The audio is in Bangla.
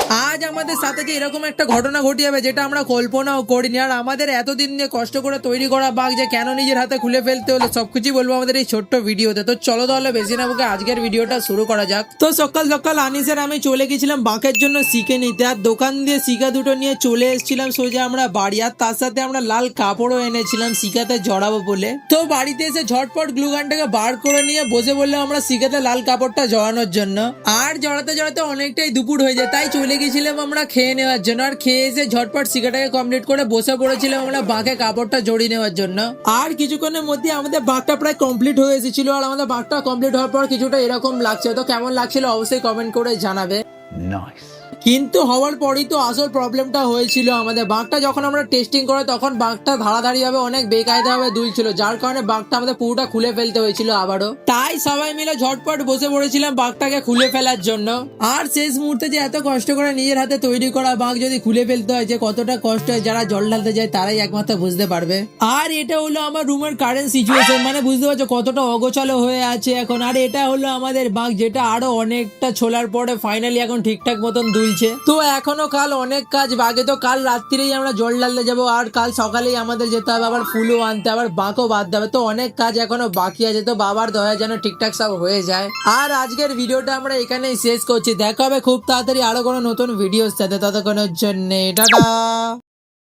আজ আমাদের সাথে যে এরকম একটা ঘটনা ঘটে যাবে যেটা আমরা কল্পনাও করিনি, আর আমাদের এতদিন নিয়ে কষ্ট করে তৈরি করা বাঘ যে কেন নিজের হাতে খুলে ফেলতে হলো সবকিছু বলবো আমাদের এই ছোট্ট ভিডিওতে। তো চলো তাহলে বেশি না বকে আজকের ভিডিওটা শুরু করা যাক। তো সকাল সকাল আনিসের আমি চলে গেছিলাম বাঘের জন্য শিখে নিতে, আর দোকান দিয়ে শিকা দুটো নিয়ে চলে এসেছিলাম সোজা আমরা বাড়ি, আর তার সাথে আমরা লাল কাপড়ও এনেছিলাম শিকাতে জড়াবো বলে। তো বাড়িতে এসে ঝটপট গ্লুগানটাকে বার করে নিয়ে বসে বললাম আমরা শিকাতে লাল কাপড়টা জড়ানোর জন্য। আর জড়াতে জড়াতে অনেকটাই দুপুর হয়ে যায়, তাই চলে গেছিলাম আমরা খেয়ে নেওয়ার জন্য। আর খেয়ে এসে ঝটপট শিকাটাকে কমপ্লিট করে বসে পড়েছিলাম আমরা বাঘে কাপড়টা জড়িয়ে নেওয়ার জন্য। আর কিছুক্ষণের মধ্যে আমাদের বাঘটা প্রায় কমপ্লিট হয়ে এসেছিল, আর আমাদের বাঘটা কমপ্লিট হওয়ার পর কিছুটা এরকম লাগছে। তো কেমন লাগছিল অবশ্যই কমেন্ট করে জানাবে। কিন্তু হওয়ার পরই তো আসল প্রবলেমটা হয়েছিল আমাদের। বাঘটা যখন আমরা টেস্টিং করে তখন বাঘটা ধারাধারি ভাবে অনেক বেকায়দা ভাবে দুলছিল, যার কারণে বাঘটা আমাদের পুরোটা খুলে ফেলতে হয়েছিল আবারও। তাই সবাই মিলে ঝটপট বসে পড়েছিলাম বাঘটাকে খুলে ফেলার জন্য। আর শেষ মুহূর্তে যে এত কষ্ট করে নিজের হাতে তৈরি করা বাঘ যদি খুলে ফেলতে হয় যে কতটা কষ্ট হয়, যারা জল ঢালতে যায় তারাই একমাত্র বুঝতে পারবে। আর এটা হলো আমার রুমের কারেন্ট সিচুয়েশন, মানে বুঝতে পারছো কতটা অগোছালো হয়ে আছে এখন। আর এটা হলো আমাদের বাঘ যেটা আরো অনেকটা ছোলার পরে ফাইনালি এখন ঠিকঠাক মতন দুলছে। তো এখনো কাল অনেক কাজ বাকি, তো কাল রাত্রিরেই আমরা জল ঢালতে যাবো, আর কাল সকালেই আমাদের যেতে হবে আবার ফুলও আনতে, আবার বাঁকও বাঁধতে হবে। তো অনেক কাজ এখনো বাকি আছে, তো বাবার দয়া যেন ঠিকঠাক সব হয়ে যায়। আর আজকের ভিডিওটা আমরা এখানেই শেষ করছি, দেখা হবে খুব তাড়াতাড়ি আরো কোনো নতুন ভিডিওর সাথে। ততক্ষণের জন্য টাটা।